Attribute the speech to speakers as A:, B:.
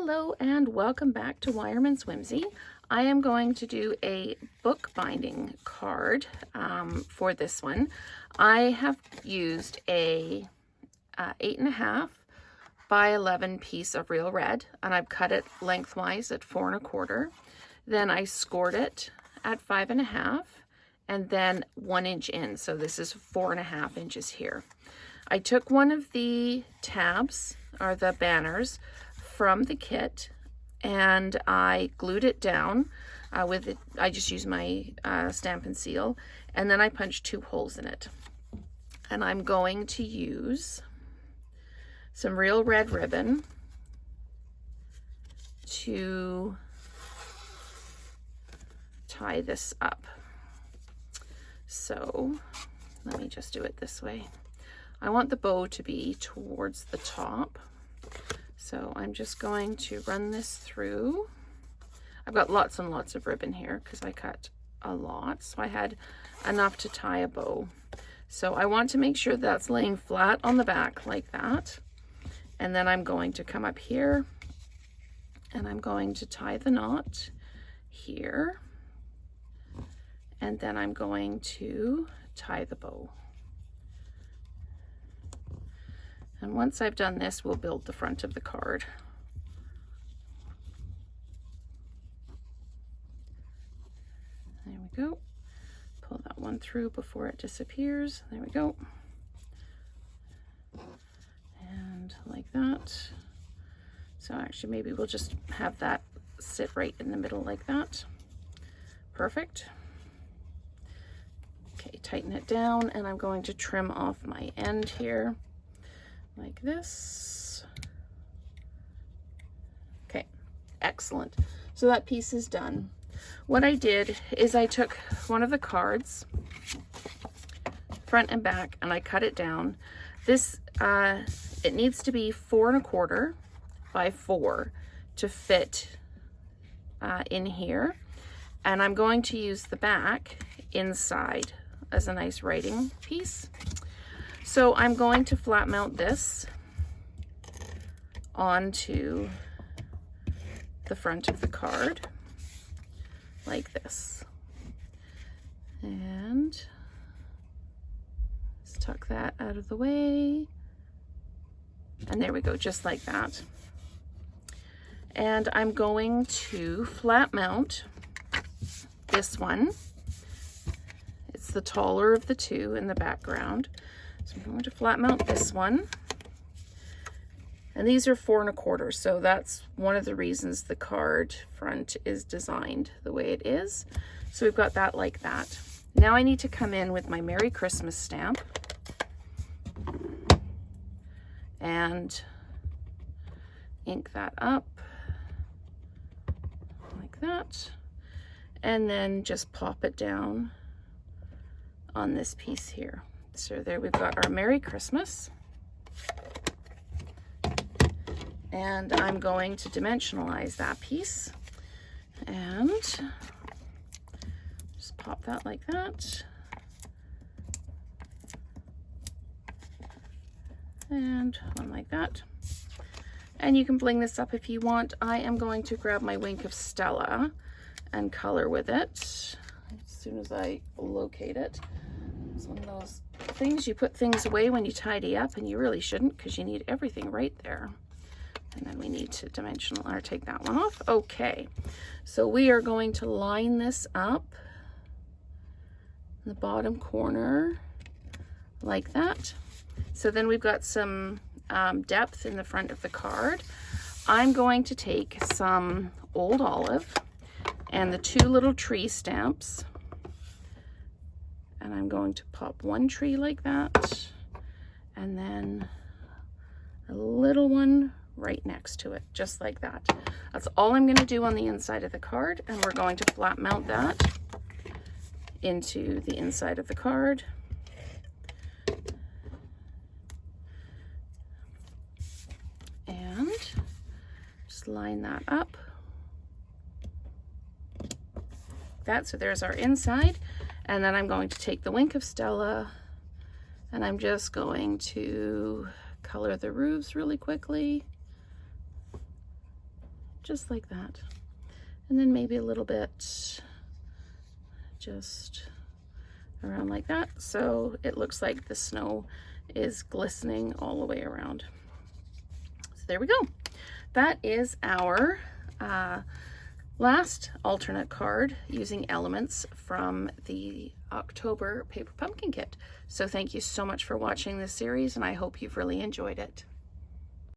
A: Hello and welcome back to Wireman's Whimsy. I am going to do a bookbinding card for this one. I have used a 8.5 by 11 piece of Real Red, and I've cut it lengthwise at 4 1/4. Then I scored it at 5.5 and then 1 inch in. So this is 4.5 inches here. I took one of the tabs or the banners from the kit and I glued it down with it. I just used my Stampin' Seal, and then I punched 2 holes in it. And I'm going to use some Real Red ribbon to tie this up. So let me just do it this way. I want the bow to be towards the top. So I'm just going to run this through. I've got lots and lots of ribbon here because I cut a lot. So I had enough to tie a bow. So I want to make sure that's laying flat on the back like that. And then I'm going to come up here and I'm going to tie the knot here. And then I'm going to tie the bow. And once I've done this, we'll build the front of the card. There we go. Pull that one through before it disappears. There we go. And like that. So actually maybe we'll just have that sit right in the middle like that. Perfect. Okay, tighten it down, and I'm going to trim off my end here like this. Okay, excellent. So that piece is done. What I did is I took one of the cards, front and back, and I cut it down. This, it needs to be 4 1/4 by 4 to fit in here. And I'm going to use the back inside as a nice writing piece. So I'm going to flat mount this onto the front of the card like this. And just tuck that out of the way. And there we go, just like that. And I'm going to flat mount this one. It's the taller of the two in the background. So I'm going to flat mount this one. And these are 4 1/4, so that's one of the reasons the card front is designed the way it is. So we've got that like that. Now I need to come in with my Merry Christmas stamp and ink that up like that. And then just pop it down on this piece here. So there we've got our Merry Christmas. And I'm going to dimensionalize that piece and just pop that like that. And one like that. And you can bling this up if you want. I am going to grab my Wink of Stella and color with it as soon as I locate it. It's one of those things you put things away when you tidy up, and you really shouldn't because you need everything right there. And then we need to dimensional or take that one off. Okay, so we are going to line this up in the bottom corner like that. So then we've got some depth in the front of the card. I'm going to take some Old Olive and the 2 little tree stamps, and I'm going to pop one tree like that, and then a little one right next to it, just like that. That's all I'm going to do on the inside of the card, and we're going to flat mount that into the inside of the card. And just line that up. That, so there's our inside. And then I'm going to take the Wink of Stella and I'm just going to color the roofs really quickly. just like that. And then maybe a little bit just around like that, so it looks like the snow is glistening all the way around. So there we go. That is our last alternate card using elements from the October Paper Pumpkin Kit. So thank you so much for watching this series, and I hope you've really enjoyed it.